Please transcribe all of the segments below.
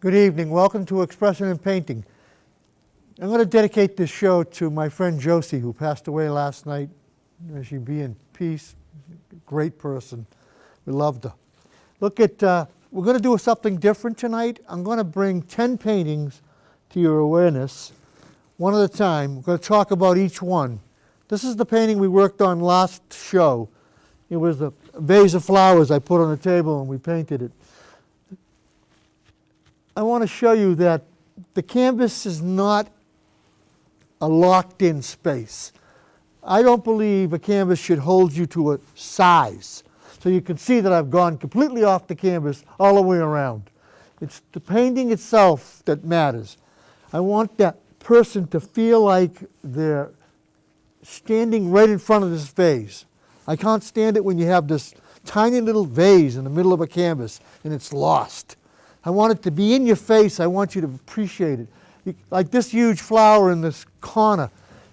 Good evening. Welcome to Expression in Painting. I'm going to dedicate this show to my friend Josie, who passed away last night. May she be in peace. Great person. We loved her. Look at, we're going to do something different tonight. I'm going to bring 10 paintings to your awareness, one at a time. We're going to talk about each one. This is the painting we worked on last show. It was a vase of flowers I put on the table and we painted it. I want to show you that the canvas is not a locked-in space. I don't believe a canvas should hold you to a size. So you can see that I've gone completely off the canvas all the way around. It's the painting itself that matters. I want that person to feel like they're standing right in front of this vase. I can't stand it when you have this tiny little vase in the middle of a canvas and it's lost. I want it to be in your face. I want you to appreciate it. Like this huge flower in this corner,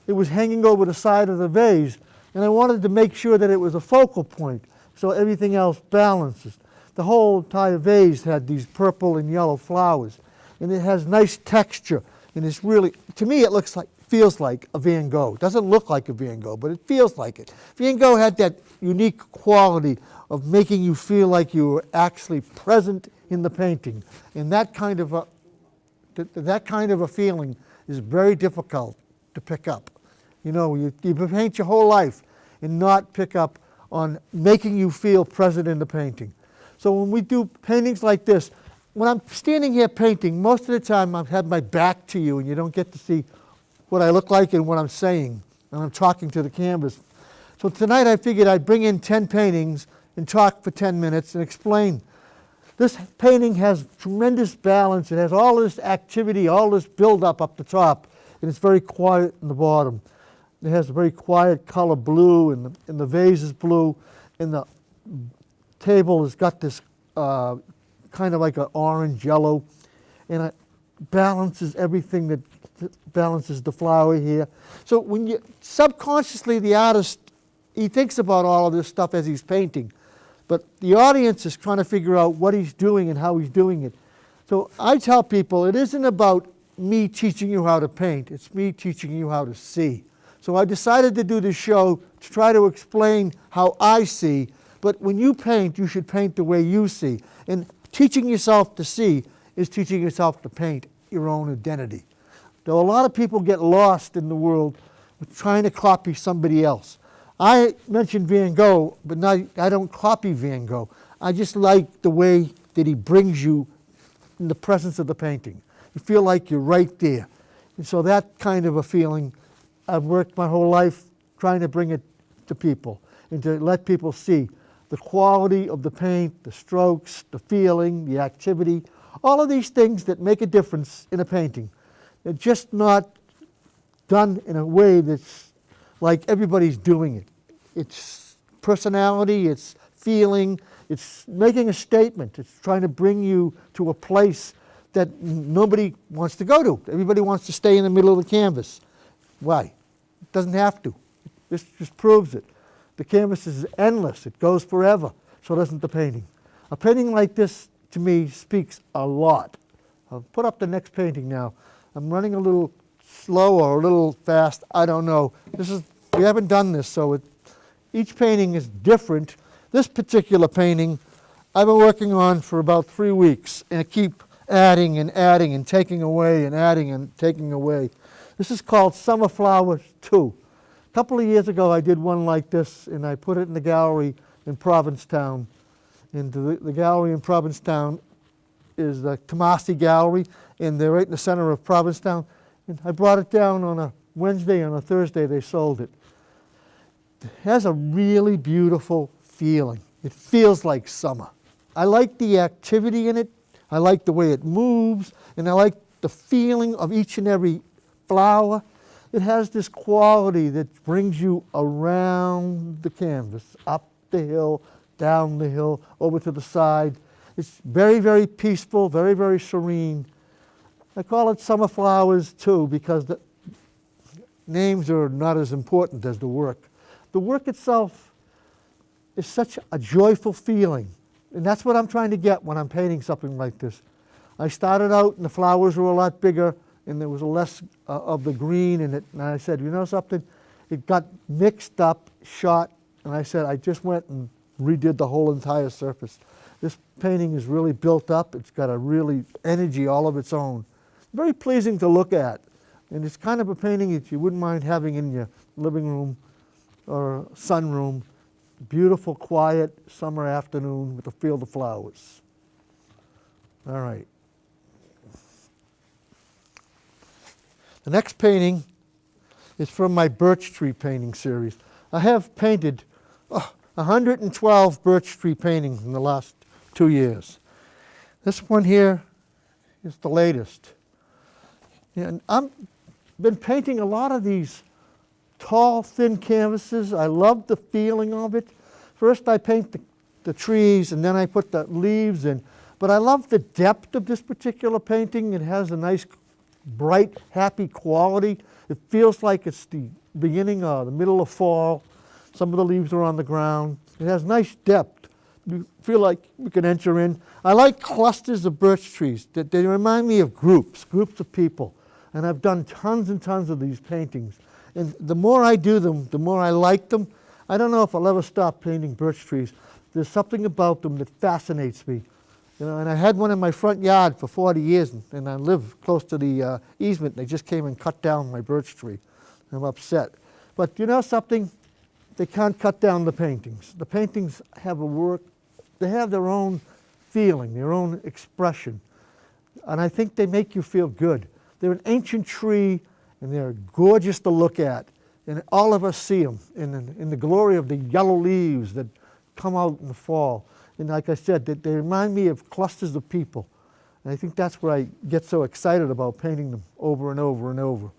it was hanging over the side of the vase, and I wanted to make sure that it was a focal point so everything else balances. The whole entire vase had these purple and yellow flowers, and it has nice texture, and it's really, to me, it feels like a Van Gogh. It doesn't look like a Van Gogh, but it feels like it. Van Gogh had that unique quality of making you feel like you were actually present in the painting, and that kind of a feeling is very difficult to pick up. You know, you paint your whole life and not pick up on making you feel present in the painting. So when we do paintings like this, when I'm standing here painting, most of the time I've had my back to you and you don't get to see what I look like and what I'm saying, and I'm talking to the canvas. So tonight I figured I'd bring in 10 paintings and talk for 10 minutes and explain. This painting has tremendous balance. It has all this activity, all this build-up up the top, and it's very quiet in the bottom. It has a very quiet color blue, and the vase is blue, and the table has got this kind of like an orange yellow, and it balances everything that balances the flower here. So when you subconsciously, the artist, he thinks about all of this stuff as he's painting. But the audience is trying to figure out what he's doing and how he's doing it. So I tell people it isn't about me teaching you how to paint, it's me teaching you how to see. So I decided to do this show to try to explain how I see, but when you paint, you should paint the way you see. And teaching yourself to see is teaching yourself to paint your own identity. Though a lot of people get lost in the world with trying to copy somebody else. I mentioned Van Gogh, but I don't copy Van Gogh. I just like the way that he brings you in the presence of the painting. You feel like you're right there. And so that kind of a feeling, I've worked my whole life trying to bring it to people and to let people see the quality of the paint, the strokes, the feeling, the activity, all of these things that make a difference in a painting. They're just not done in a way that's like everybody's doing it. It's personality, it's feeling, it's making a statement. It's trying to bring you to a place that nobody wants to go to. Everybody wants to stay in the middle of the canvas. Why? It doesn't have to. This just proves it. The canvas is endless. It goes forever. So doesn't the painting. A painting like this, to me, speaks a lot. I'll put up the next painting now. I'm running a little slow or a little fast, I don't know. We haven't done this, so each painting is different. This particular painting I've been working on for about 3 weeks, and I keep adding and adding and taking away and adding and taking away. This is called Summer Flowers 2. A couple of years ago I did one like this, and I put it in the gallery in Provincetown. And the gallery in Provincetown is the Tomasi Gallery, and they're right in the center of Provincetown. And I brought it down on a Wednesday, and on a Thursday they sold it. It has a really beautiful feeling. It feels like summer. I like the activity in it. I like the way it moves, and I like the feeling of each and every flower. It has this quality that brings you around the canvas, up the hill, down the hill, over to the side. It's very, very peaceful, very, very serene. I call it Summer Flowers too because the names are not as important as the work. The work itself is such a joyful feeling, and that's what I'm trying to get when I'm painting something like this. I started out and the flowers were a lot bigger and there was less of the green in it. And I said, you know something? It got mixed up, shot, and I said, I just went and redid the whole entire surface. This painting is really built up. It's got a really energy all of its own. Very pleasing to look at. And it's kind of a painting that you wouldn't mind having in your living room or sunroom. Beautiful, quiet summer afternoon with a field of flowers. All right. The next painting is from my Birch Tree painting series. I have painted 112 Birch Tree paintings in the last 2 years. This one here is the latest. And I've been painting a lot of these tall, thin canvases. I love the feeling of it. First I paint the trees and then I put the leaves in. But I love the depth of this particular painting. It has a nice, bright, happy quality. It feels like it's the beginning or the middle of fall. Some of the leaves are on the ground. It has nice depth. You feel like you can enter in. I like clusters of birch trees. They remind me of groups of people. And I've done tons and tons of these paintings. And the more I do them, the more I like them. I don't know if I'll ever stop painting birch trees. There's something about them that fascinates me. You know, and I had one in my front yard for 40 years, and I live close to the easement. They just came and cut down my birch tree. I'm upset. But you know something? They can't cut down the paintings. The paintings have a work, they have their own feeling, their own expression. And I think they make you feel good. They're an ancient tree, and they're gorgeous to look at. And all of us see them in the glory of the yellow leaves that come out in the fall. And like I said, they remind me of clusters of people. And I think that's where I get so excited about painting them over and over and over.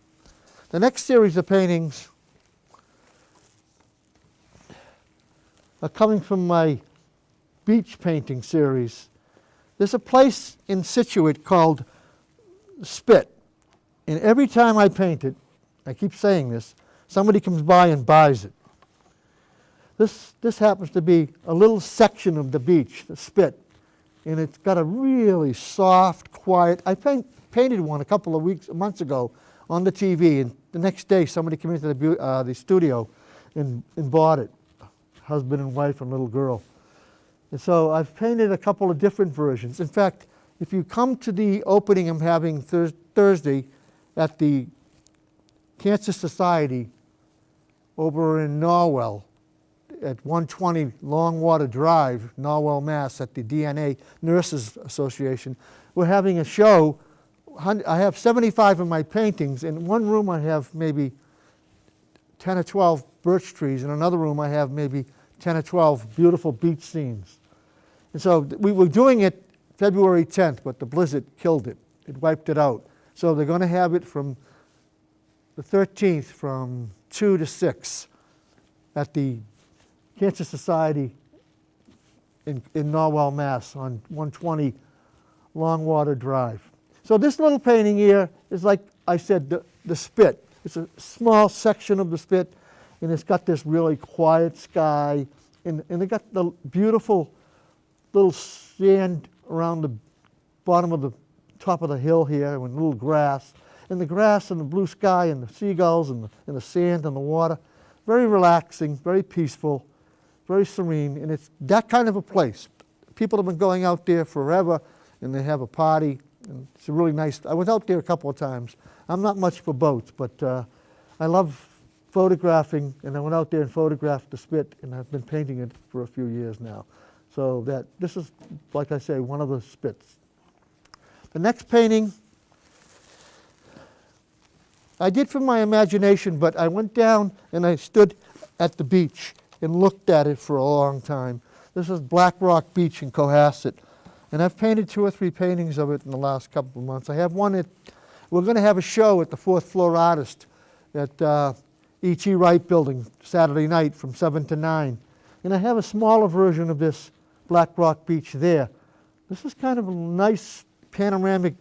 The next series of paintings are coming from my beach painting series. There's a place in Scituate called Spit. And every time I paint it, I keep saying this, somebody comes by and buys it. This happens to be a little section of the beach, the Spit, and it's got a really soft, quiet. I painted one a couple of months ago on the TV, and the next day somebody came into the studio and bought it, husband and wife and little girl. And so I've painted a couple of different versions. In fact, if you come to the opening I'm having Thursday at the Cancer Society over in Norwell, at 120 Longwater Drive, Norwell, Mass, at the DNA Nurses Association. We're having a show. I have 75 of my paintings. In one room I have maybe 10 or 12 birch trees. In another room I have maybe 10 or 12 beautiful beach scenes. And so we were doing it February 10th, but the blizzard killed it. It wiped it out. So they're going to have it from the 13th from 2 to 6 at the Cancer Society in Norwell, Mass, on 120 Longwater Drive. So this little painting here is, like I said, the Spit. It's a small section of the Spit, and it's got this really quiet sky, and they got the beautiful little sand around the bottom of the top of the hill here, and little grass. And the grass and the blue sky and the seagulls and the sand and the water. Very relaxing, very peaceful, very serene, and it's that kind of a place. People have been going out there forever, and they have a party, and it's a really nice. I was out there a couple of times. I'm not much for boats, but I love photographing, and I went out there and photographed the Spit, and I've been painting it for a few years now. So this is, like I say, one of the Spits. The next painting I did from my imagination, but I went down and I stood at the beach and looked at it for a long time. This is Black Rock Beach in Cohasset. And I've painted 2 or 3 paintings of it in the last couple of months. I have one we're going to have a show at the 4th Floor Artist at E.T. Wright Building Saturday night from 7 to 9. And I have a smaller version of this Black Rock Beach there. This is kind of a nice panoramic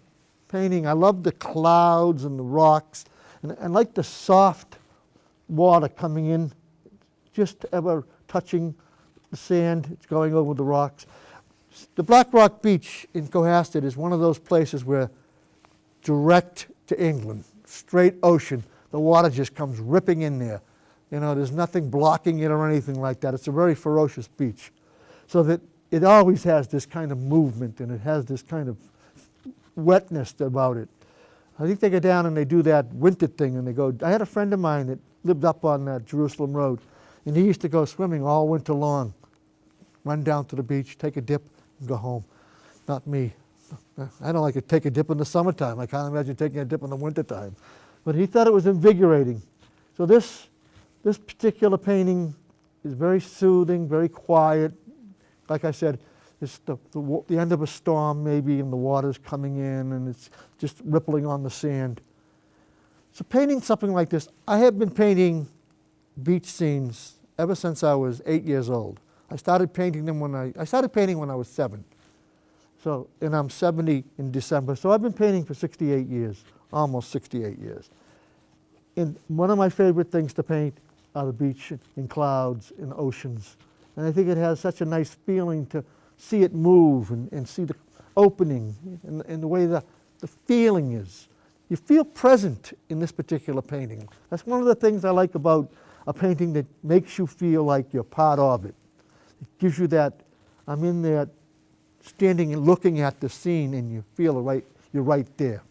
painting. I love the clouds and the rocks. And I like the soft water coming in, just ever touching the sand. It's going over the rocks. The Black Rock Beach in Cohasset is one of those places where direct to England, straight ocean, the water just comes ripping in there. You know, there's nothing blocking it or anything like that. It's a very ferocious beach. So that it always has this kind of movement and it has this kind of wetness about it. I think they go down and they do that winter thing and they go, I had a friend of mine that lived up on that Jerusalem Road and he used to go swimming all winter long, run down to the beach, take a dip and go home. Not me. I don't like to take a dip in the summertime. I can't imagine taking a dip in the wintertime. But he thought it was invigorating. So this particular painting is very soothing, very quiet. Like I said, it's the end of a storm maybe and the water's coming in and it's just rippling on the sand. So painting something like this, I have been painting beach scenes ever since I was 8 years old. I started painting them when I was 7. So, and I'm 70 in December. So I've been painting for 68 years, almost 68 years. And one of my favorite things to paint are the beach and clouds and oceans. And I think it has such a nice feeling to see it move and see the opening and the way the feeling is. You feel present in this particular painting. That's one of the things I like about a painting that makes you feel like you're part of it. It gives you that, I'm in there standing and looking at the scene and you feel you're right there.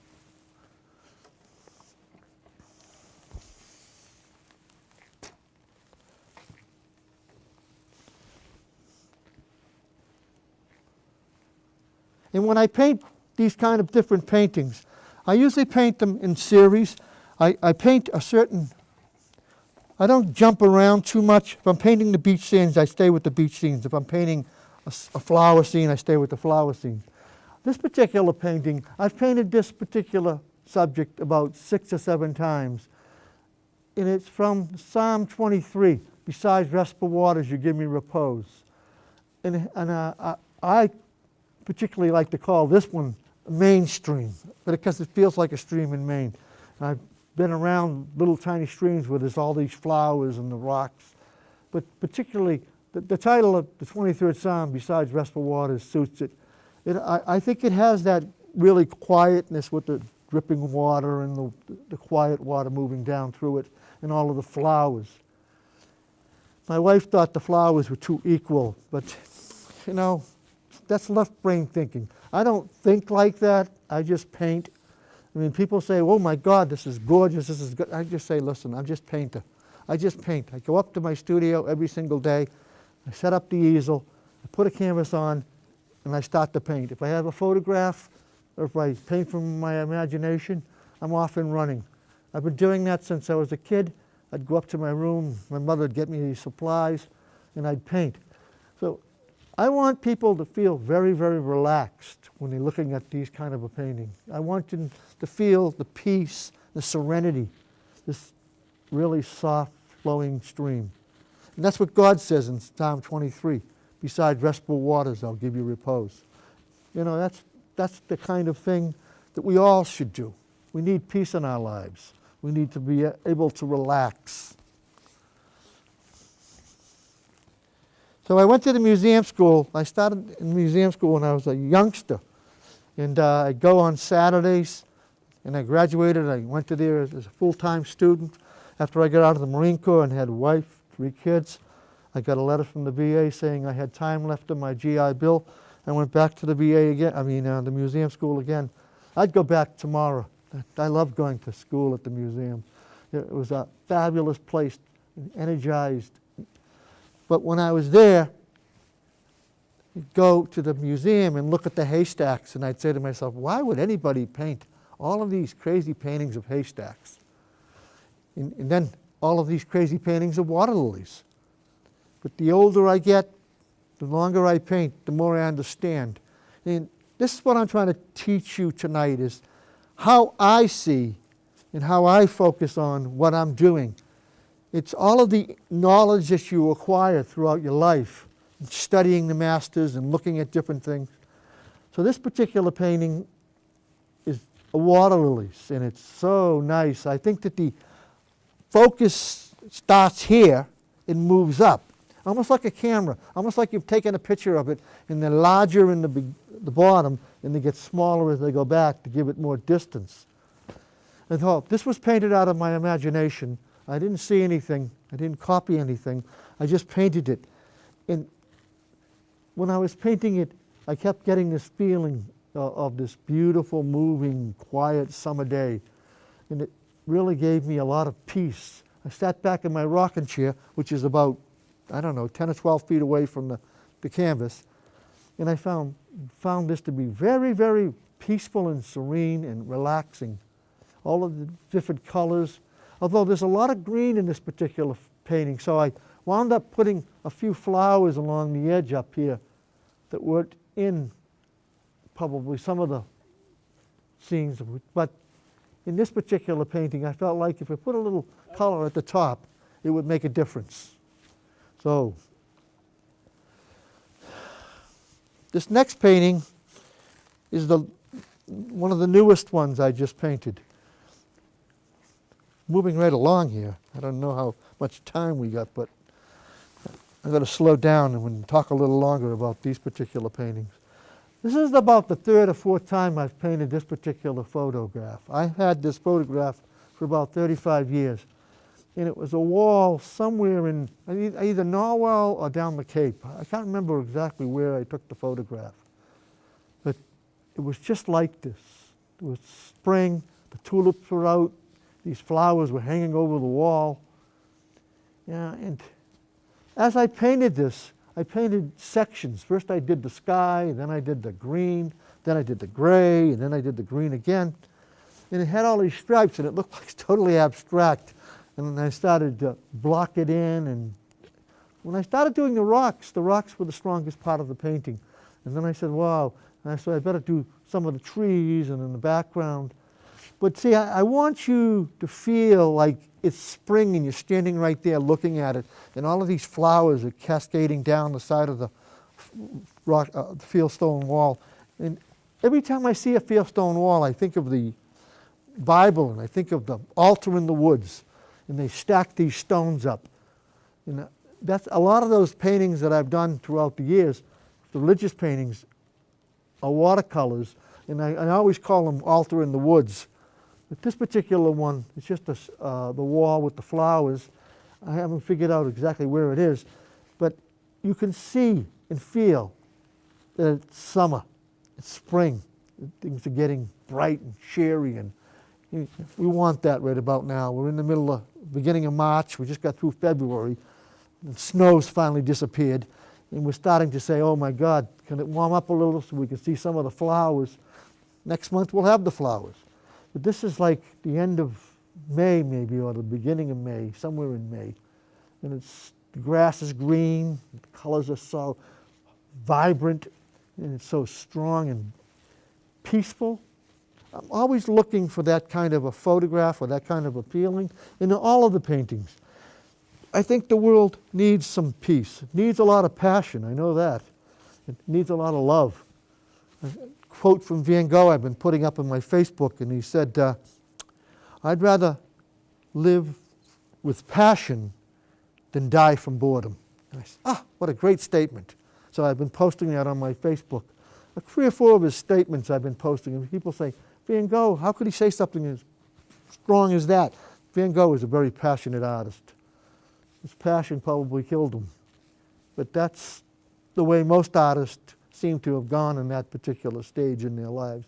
And when I paint these kind of different paintings, I usually paint them in series. I paint a certain, I don't jump around too much. If I'm painting the beach scenes, I stay with the beach scenes. If I'm painting a flower scene, I stay with the flower scene. This particular painting, I've painted this particular subject about 6 or 7 times. And it's from Psalm 23, besides restful waters, you give me repose. And I particularly like to call this one mainstream, because it feels like a stream in Maine. And I've been around little tiny streams where there's all these flowers and the rocks. But particularly, the title of the 23rd Psalm, besides restful waters, suits it. I think it has that really quietness with the dripping water and the quiet water moving down through it and all of the flowers. My wife thought the flowers were too equal, but you know, that's left brain thinking. I don't think like that. I just paint. I mean, people say, oh my God, this is gorgeous, this is good. I just say, listen, I'm just a painter. I just paint. I go up to my studio every single day. I set up the easel, I put a canvas on, and I start to paint. If I have a photograph, or if I paint from my imagination, I'm off and running. I've been doing that since I was a kid. I'd go up to my room, my mother would get me these supplies, and I'd paint. So I want people to feel very, very relaxed when they're looking at these kind of a painting. I want them to feel the peace, the serenity, this really soft flowing stream. And that's what God says in Psalm 23. Besides restful waters, I'll give you repose. You know, that's the kind of thing that we all should do. We need peace in our lives. We need to be able to relax. So I went to the museum school. I started in museum school when I was a youngster. And I'd go on Saturdays. And I graduated. I went to there as a full-time student. After I got out of the Marine Corps and had a wife, 3 kids, I got a letter from the VA saying I had time left on my GI Bill. I went back to the VA again, the museum school again. I'd go back tomorrow. I love going to school at the museum. It was a fabulous place, energized. But when I was there, I'd go to the museum and look at the haystacks, and I'd say to myself, why would anybody paint all of these crazy paintings of haystacks? And then all of these crazy paintings of water lilies. But the older I get, the longer I paint, the more I understand. And this is what I'm trying to teach you tonight, is how I see and how I focus on what I'm doing. It's all of the knowledge that you acquire throughout your life, studying the masters and looking at different things. So this particular painting is a water lilies, and it's so nice. I think that the focus starts here and moves up. almost like a camera, almost like you've taken a picture of it, and they're larger in the bottom, and they get smaller as they go back to give it more distance. I thought, this was painted out of my imagination. I didn't see anything. I didn't copy anything. I just painted it. And when I was painting it, I kept getting this feeling of this beautiful, moving, quiet summer day. And it really gave me a lot of peace. I sat back in my rocking chair, which is about, I don't know, 10 or 12 feet away from the canvas. And I found this to be very, very peaceful and serene and relaxing. All of the different colors, although there's a lot of green in this particular painting. So I wound up putting a few flowers along the edge up here that weren't in probably some of the scenes. But in this particular painting, I felt like if I put a little color at the top, it would make a difference. So this next painting is one of the newest ones I just painted. Moving right along here. I don't know how much time we got, but I'm going to slow down and talk a little longer about these particular paintings. This is about the third or fourth time I've painted this particular photograph. I had this photograph for about 35 years, and it was a wall somewhere in either Norwell or down the Cape. I can't remember exactly where I took the photograph, but it was just like this. It was spring, the tulips were out, these flowers were hanging over the wall. Yeah, and as I painted this, I painted sections. First I did the sky, then I did the green, then I did the gray, and then I did the green again. And it had all these stripes, and it looked like totally abstract. And I started to block it in, and when I started doing the rocks were the strongest part of the painting. And then I said, wow, and I said, I better do some of the trees and in the background. But see, I want you to feel like it's spring and you're standing right there looking at it, and all of these flowers are cascading down the side of the fieldstone wall. And every time I see a fieldstone wall, I think of the Bible, and I think of the altar in the woods, and they stack these stones up. And that's a lot of those paintings that I've done throughout the years, the religious paintings, are watercolors, and I always call them altar in the woods. But this particular one, it's just the wall with the flowers. I haven't figured out exactly where it is, but you can see and feel that it's summer, it's spring, things are getting bright and cheery, and we want that right about now. We're in the beginning of March, we just got through February, and snow's finally disappeared, and we're starting to say, oh my God, can it warm up a little so we can see some of the flowers? Next month we'll have the flowers. But this is like the end of May maybe, or the beginning of May, somewhere in May. And the grass is green, the colors are so vibrant, and it's so strong and peaceful. I'm always looking for that kind of a photograph or that kind of a feeling in all of the paintings. I think the world needs some peace. It needs a lot of passion, I know that. It needs a lot of love. Quote from Van Gogh I've been putting up on my Facebook, and he said, I'd rather live with passion than die from boredom. And I said, what a great statement. So I've been posting that on my Facebook. 3 or 4 of his statements I've been posting, and people say, Van Gogh, how could he say something as strong as that? Van Gogh is a very passionate artist. His passion probably killed him. But that's the way most artists seem to have gone in that particular stage in their lives.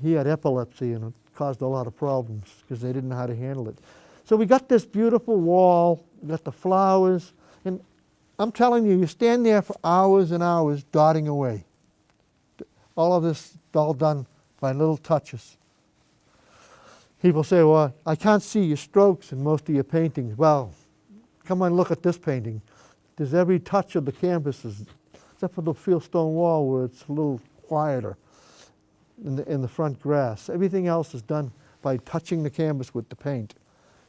He had epilepsy, and it caused a lot of problems because they didn't know how to handle it. So we got this beautiful wall, we got the flowers, and I'm telling you, you stand there for hours and hours dotting away. All of this all done by little touches. People say, well, I can't see your strokes in most of your paintings. Well, come on, look at this painting. There's every touch of the canvases, except for the fieldstone wall where it's a little quieter in the front grass. Everything else is done by touching the canvas with the paint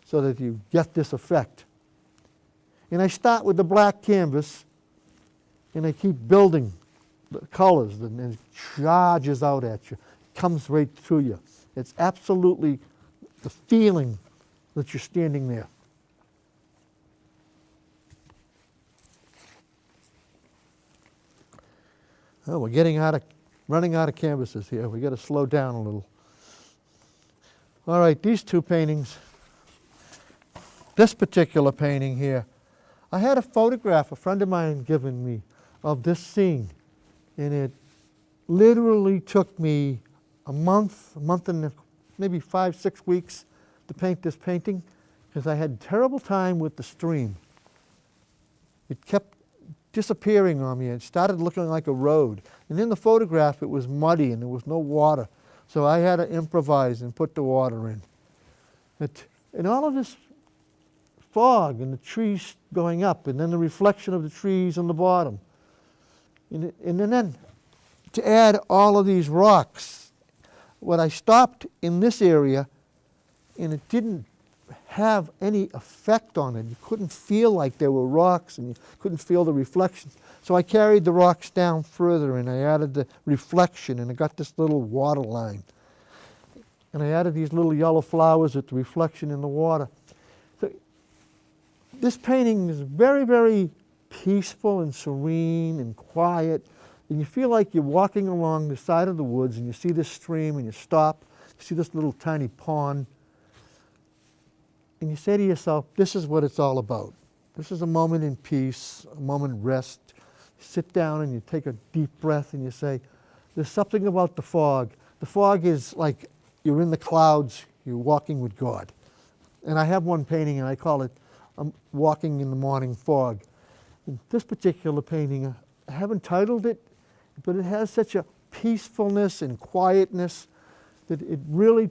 so that you get this effect. And I start with the black canvas, and I keep building the colors, and it charges out at you, comes right through you. It's absolutely the feeling that you're standing there. Oh, we're running out of canvases here. We got to slow down a little. All right, these two paintings. This particular painting here, I had a photograph a friend of mine given me of this scene, and it literally took me a month and maybe 5-6 weeks to paint this painting because I had terrible time with the stream. It kept disappearing on me. It started looking like a road. And in the photograph, it was muddy and there was no water. So I had to improvise and put the water in. And all of this fog and the trees going up and then the reflection of the trees on the bottom. And then to add all of these rocks, when I stopped in this area and it didn't have any effect on it. You couldn't feel like there were rocks and you couldn't feel the reflections. So I carried the rocks down further and I added the reflection and I got this little water line. And I added these little yellow flowers with the reflection in the water. So this painting is very, very peaceful and serene and quiet. And you feel like you're walking along the side of the woods and you see this stream and you stop, you see this little tiny pond. And you say to yourself, this is what it's all about. This is a moment in peace, a moment of rest. You sit down and you take a deep breath and you say, there's something about the fog. The fog is like you're in the clouds, you're walking with God. And I have one painting and I call it Walking in the Morning Fog. And this particular painting, I haven't titled it, but it has such a peacefulness and quietness that it really,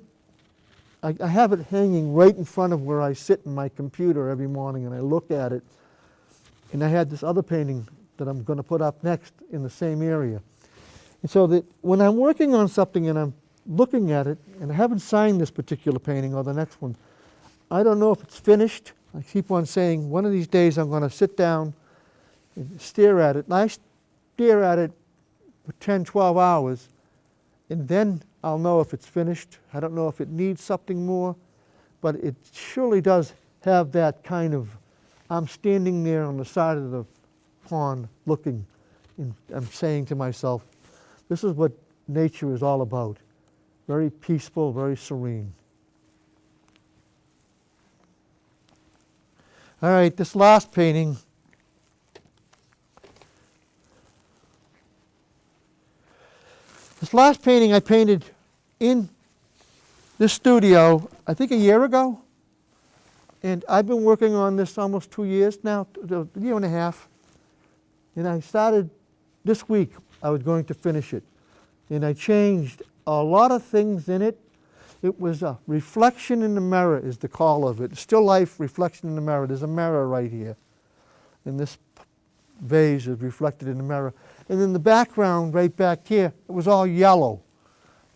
I have it hanging right in front of where I sit in my computer every morning and I look at it. And I had this other painting that I'm going to put up next in the same area. And so that when I'm working on something and I'm looking at it, and I haven't signed this particular painting or the next one, I don't know if it's finished. I keep on saying, one of these days I'm going to sit down and stare at it. And I stare at it for 10, 12 hours, and then I'll know if it's finished. I don't know if it needs something more, but it surely does have that kind of, I'm standing there on the side of the pond looking, and I'm saying to myself, this is what nature is all about. Very peaceful, very serene. All right, this last painting, I painted in this studio, I think a year ago. And I've been working on this almost 2 years now, a year and a half. And I started this week, I was going to finish it. And I changed a lot of things in it. It was a reflection in the mirror is the call of it. Still life, reflection in the mirror. There's a mirror right here. And this vase is reflected in the mirror. And in the background, right back here, it was all yellow.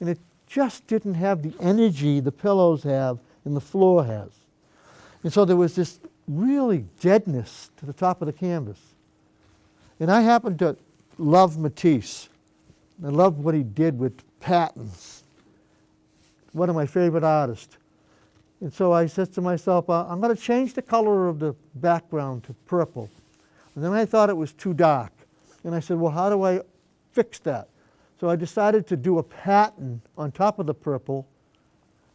And it just didn't have the energy the pillows have and the floor has. And so there was this really deadness to the top of the canvas. And I happen to love Matisse. I love what he did with patterns. One of my favorite artists. And so I said to myself, I'm going to change the color of the background to purple. And then I thought it was too dark. And I said, well, how do I fix that? So I decided to do a pattern on top of the purple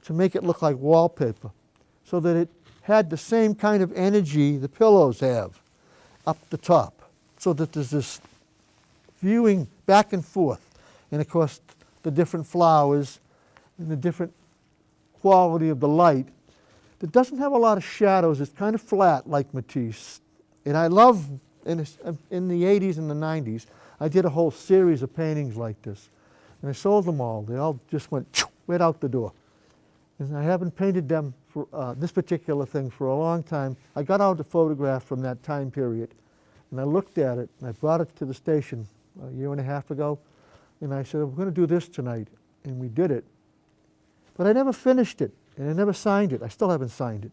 to make it look like wallpaper, so that it had the same kind of energy the pillows have up the top, so that there's this viewing back and forth. And of course, the different flowers and the different quality of the light. It doesn't have a lot of shadows. It's kind of flat like Matisse. And I love, in the 80s and the 90s, I did a whole series of paintings like this. And I sold them all. They all just went right out the door. And I haven't painted them for this particular thing for a long time. I got out a photograph from that time period. And I looked at it, and I brought it to the station a year and a half ago. And I said, we're going to do this tonight. And we did it. But I never finished it, and I never signed it. I still haven't signed it,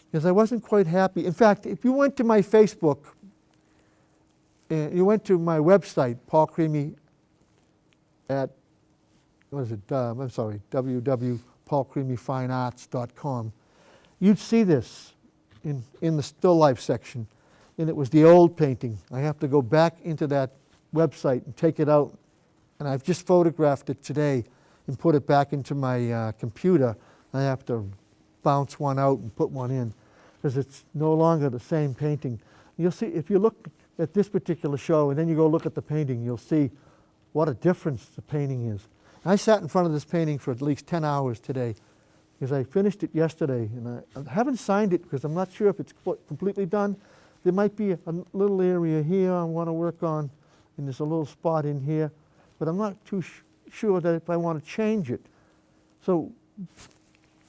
because I wasn't quite happy. In fact, if you went to my Facebook, and you went to my website, Paul Crimi, at, www.paulcrimifinearts.com, you'd see this in the still life section. And it was the old painting. I have to go back into that website and take it out, and I've just photographed it today and put it back into my computer. I have to bounce one out and put one in because it's no longer the same painting. You'll see, if you look at this particular show and then you go look at the painting, you'll see what a difference the painting is. I sat in front of this painting for at least 10 hours today because I finished it yesterday, and I haven't signed it because I'm not sure if it's completely done. There might be a little area here I want to work on, and there's a little spot in here, but I'm not too sure that if I want to change it. So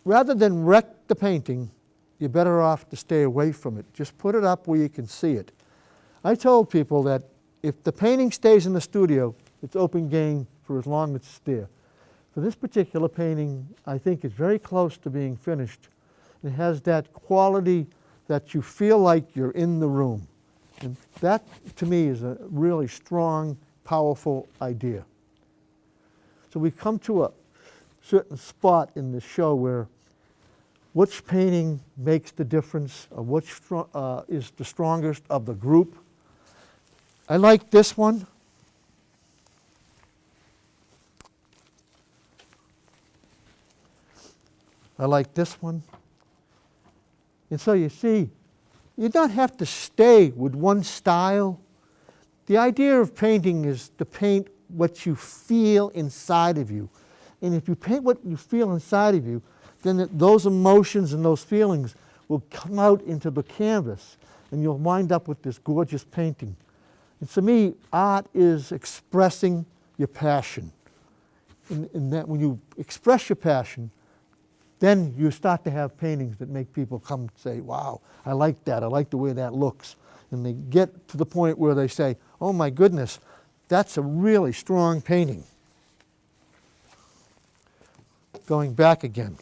rather than wreck the painting, you're better off to stay away from it. Just put it up where you can see it. I told people that if the painting stays in the studio, it's open game for as long as it's there. For this particular painting, I think it's very close to being finished. It has that quality that you feel like you're in the room. And that, to me, is a really strong, powerful idea. So we come to a certain spot in the show where which painting makes the difference, or which is the strongest of the group. I like this one. I like this one. And so you see, you don't have to stay with one style. The idea of painting is to paint what you feel inside of you. And if you paint what you feel inside of you, then those emotions and those feelings will come out into the canvas, and you'll wind up with this gorgeous painting. And to me, art is expressing your passion. And that when you express your passion, then you start to have paintings that make people come and say, wow, I like that, I like the way that looks. And they get to the point where they say, oh my goodness, that's a really strong painting. Going back again.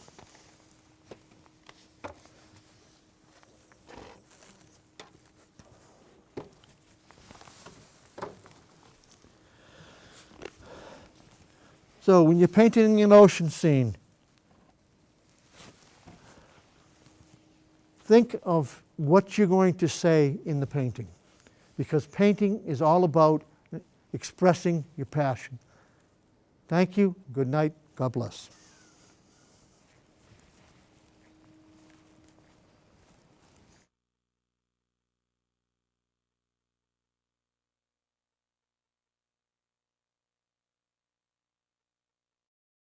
So when you're painting an ocean scene, think of what you're going to say in the painting, because painting is all about expressing your passion. Thank you. Good night. God bless.